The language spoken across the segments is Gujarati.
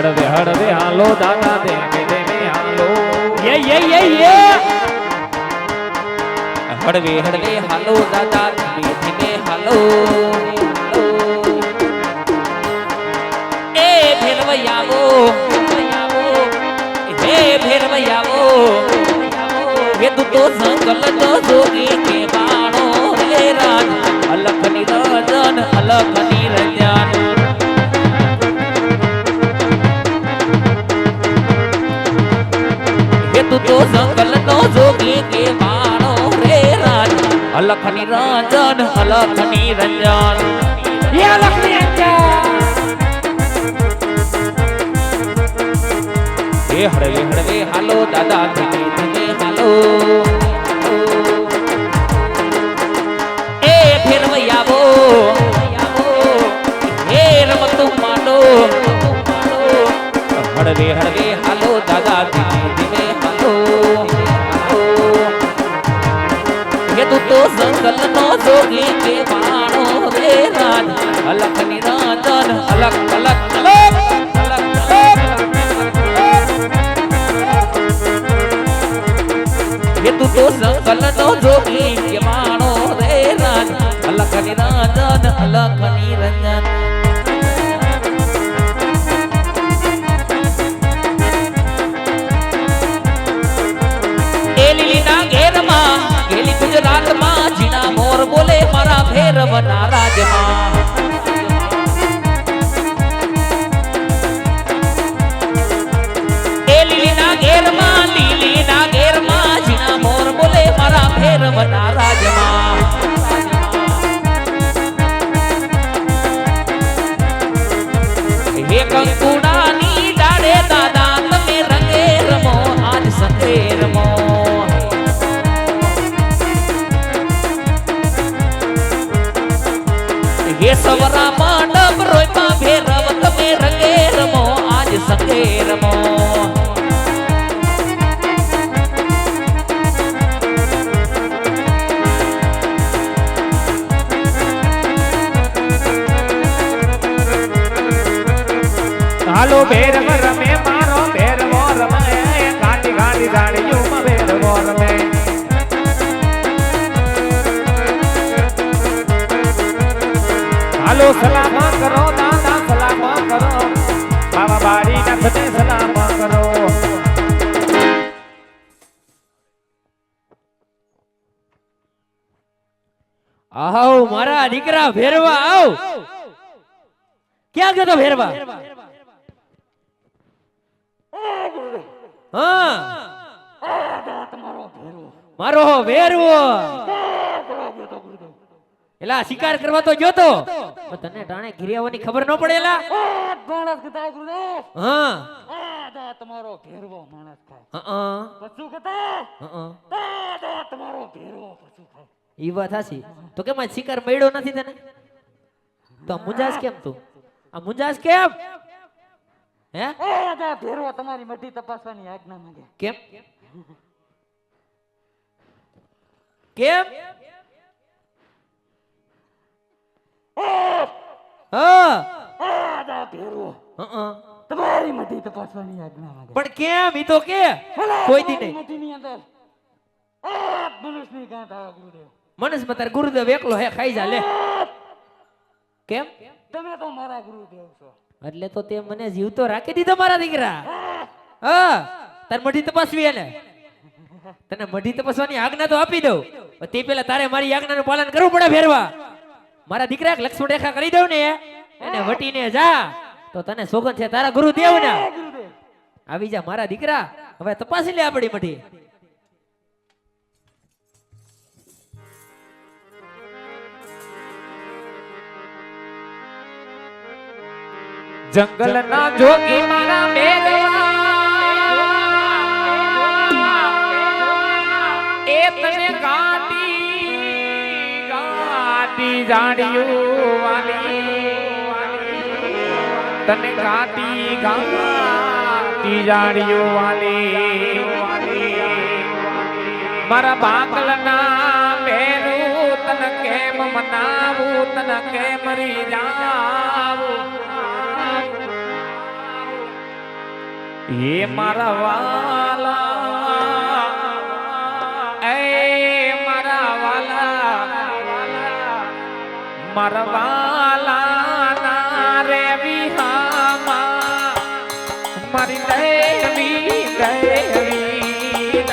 હળવે હળવે હાલો દાદા ધીમે ધીમે હાલો હળવે હળવે હાલો દાદા ધીમે ધીમે હાલો એ ભેરવૈયાવો હે ભેરવૈયાવો એ તું તો જંગલ નો જોગી કે બાણો રે રાજ અલખ નિરંજન અલખ નિરંજન એ તું તો જંગલ નો જોગી કે બાણો રે રાજ અલખ નિરંજન અલખ નિરંજન એ અલખ નિરંજન એ હળવે હળવે હાલો દાદા ધીમે ધીમે હાલો એ ફેરવૈયાવો હે રમતું માંડો હળવે હળવે હાલો દાદા ધીમે ધીમે હાલો એ તું તો જંગલ નો જોગી કે બાણો રે રાજ અલખ નિરંજન અલખ અલખ અલખ ये तू तो जंगल नो जोगी के मानो रे राज अलख निरंजन अलख निरंजन एली ना घेर मां गेली गुजरात मां जीना मोर बोले मारा भैरवना राज मां एली ना घेर मां लीली ना घेर मां मोर बोले मारा भैरवना राजमा हे कंकुड़ानी डाड़े दादा तमे रंगे रमो आज संगे रमो हे सवरा मांडव रोयमा भैरव तमे रंगे रमो आज संगे रमो હાલો ભેરવ રમે મારો ભેરવો રમે ગાડી ગાડી ગાડીઓમાં ભેરવો રમે હાલો સલામ કરો દાદા સલામ કરો બાબા બારી નાથને સલામ કરો આવ મારા દીકરા ભેરવા આવ ક્યાં ગયો તો ભેરવા હા મારો ભેરવો એલા શિકાર કરવા તો ગયો તો તને ટાણે ઘિરિયાવાની ખબર ન પડે એલા હા તમારો ભેરવો માણસ ખાય પશુ તમારો ભેરવો પશુ ખાય ઈ વાત હાસી તો કેમ આ શિકાર મળ્યો નથી તને તો મુંજાસ કેમ તું આ મુંજાસ કેમ હે ભેરવો તમારી મઢી તપાસવાની આજ્ઞા માંગે કેમ કેમ હા ભેરવો તમારી મઢી તપાસવાની આજ્ઞા માંગે પણ કેમ ઈ તો કે કોઈ દી નહીં મઢીની અંદર મનુષ્યની ગાંઠ આવે ગુરુદેવ મનસમાં તાર ગુરુદેવ એકલો હે ખાઈ જા લે કેમ તમે તો મારા ગુરુદેવ છો એટલે તો તે મને જીવતો રાખી દીધો મારા દીકરા હા તાર મઢી તપાસવી એને તને મઢી તપાસવાની આજ્ઞા તો આપી દઉં તે પેલા તારે મારી આજ્ઞાનું પાલન કરવું પડે ભેરવા મારા દીકરા લક્ષ્મણ રેખા કરી દઉં ને એને વટીને જા તો તને સોગંદ છે તારા ગુરુદેવ ના આવી જા મારા દીકરા હવે તપાસી લે આપણી મઢી જંગલ ના જોગી મારા મેરવા એ તને ગાટી જાડિયું વાલી તને ગાટી જાડિયું વાલી મારા બાંગલ ના મેરું તને કેમ મનાવું તને કેમ મરી જાવું એ મારા વાલા એ મારા વાલા ના રે વિહામાં મારી દેવી દેવી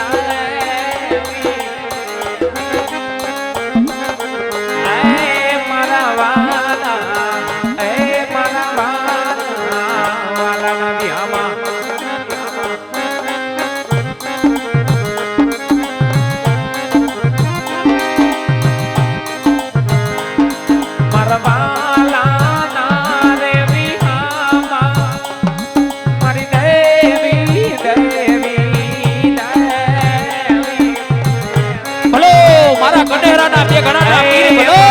મારા વાલા વાલા વિહામાં મારા કનેરાના બે ગણાના પીર ભલો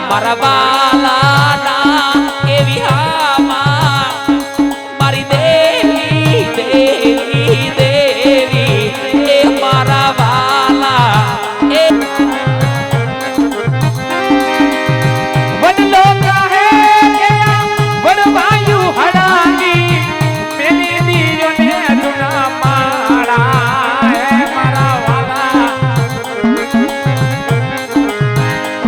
મારા વાલા ના એવી હામાં મારી દેવી દેવી દેવી એ મારા વાલા એ વડલો કહે કે વડવાયુ હડાની મેલી દીયો ને જુના માળા એ મારા વાલા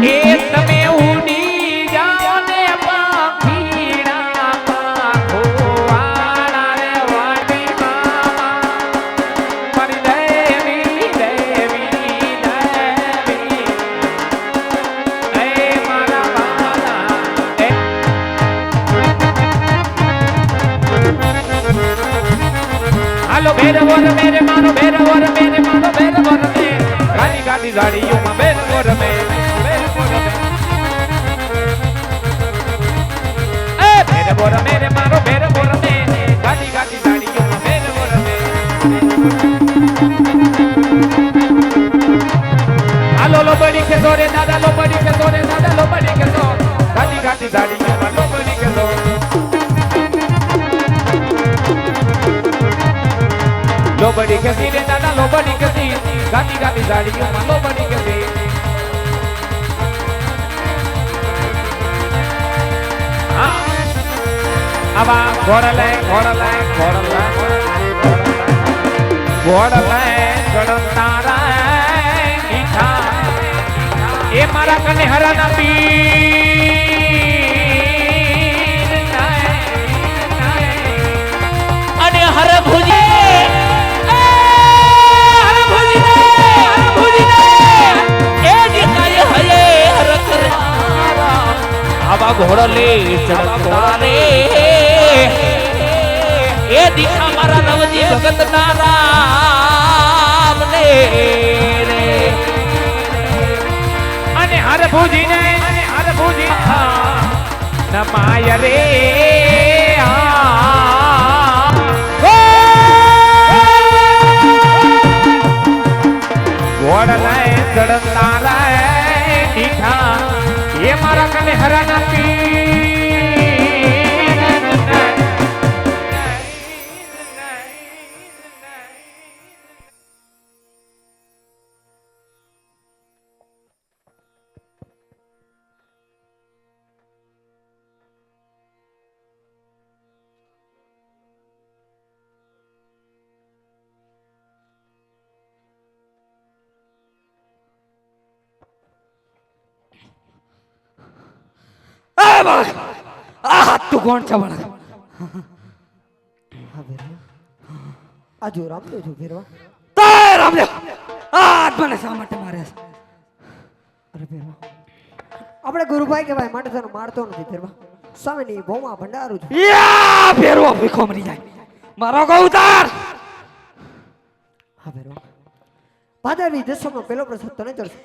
એ તમે ઉડી જાઓ ને પાંખીડા પાંખો વાળા રે વાડી મામા મારી દેવી દેવી દેવી એ મારા વાલા એ હાલો ભેરવોર મેરે મારો ભેરવોર મેરે મારો ભેરવોર મે ગાડી ગાડી ગાડીઓમાં ભેરવોર મે ભેરવોર મેરે મારો ભેરવોર મે ગાડી ગાડી ગાડીઓમાં ભેરવોર મે હાલો લો બડી કે દોરે દાદા લો બડી કે દોરે દાદા લો બડી કે દો ગાડી ગાડી ગાડીઓમાં લો બડી કે દો લો બડી કે સી રે દાદા લો બડી કે સી ગાડી ગાડી ગાડીઓમાં લો બડી કે સી હા આવા ઘોડલે ઘોડલે ઘોડલે ઘોડલે ગણતારા મીઠા એ મારા કને હરાના પીર અને હરભુજી આવા ઘોડલે ચડતા રે એ દીખા મારા નવજી ભગત ના રામ ને રે અને હરભુજી નમાય રે ઘોડલે ચડતા રે દીઠા એ મારા કને હરાના તું કોણ છે બળા આ જો રામદેવ છો ફેરવા તાય રામદેવ આ મને શા માટે મારે છે? અરે ફેરવા આપણે ગુરુભાઈ કે ભાઈ માટે તને મારતો નથી ફેરવા સામેની ભોમાં ભંડારું છું યા ફેરવો ભીખો મરી જાય મારો ગૌ ઉતાર હા ફેરવા ભાદરવી દસમનો પહેલો પ્રસાદ તને ચડશે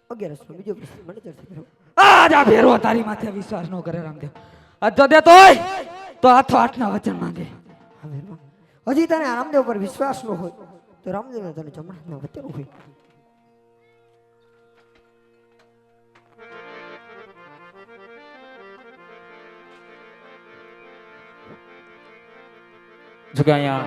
11 નો બીજો પ્રસાદ મને ચડશે ફેરવા આ જા ફેરવો તારી માથે વિશ્વાસ ન કરે રામદેવ આ જો દે તોય તો હાથો હાથના વચન માંગે હા ફેરવા હજી તને આ રામદેવ પર વિશ્વાસ ન હોય તો રામદેવને તને જમણાના વચન હોય જો કે અહીંયા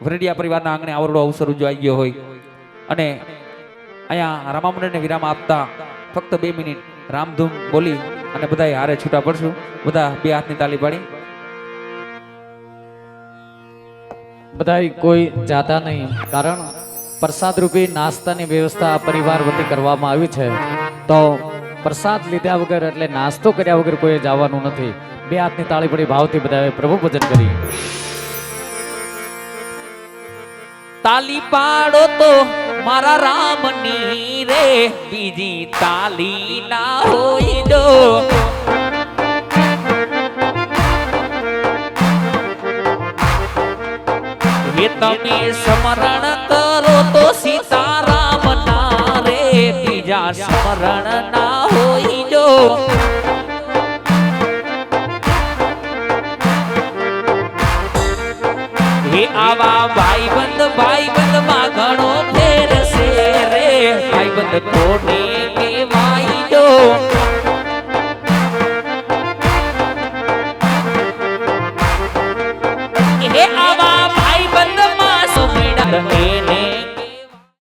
વરડિયા પરિવારના આંગણે આવરડો અવસર ઉજવાઈ ગયો હોય અને અહીંયા રામામંડળને વિરામ આપતા ફક્ત 2 મિનિટ રામધૂમ બોલી અને બધાએ હારે છૂટા પડશું. બધા 2 હાથની તાલી પાડી. બધાય કોઈ જાતા નહીં, કારણ પ્રસાદ રૂપી નાસ્તાની વ્યવસ્થા આ પરિવાર વતી કરવામાં આવી છે. તો પ્રસાદ લીધા વગર એટલે નાસ્તો કર્યા વગર કોઈ જવાનું નથી. 2 હાથની તાળી પડી ભાવથી બધાએ પ્રભુ ભજન કરી. તાલી પાડો તો મારા રામની રે, બીજી તાલી ના હોય દો. હે તમે સ્મરણ કરો તો સીતારામ ના રે, બીજા સ્મરણ ના હોય દો. હે આવા ભાઈબંધ માં ઘણો ફેર છે રે, ભાઈબંધ કોની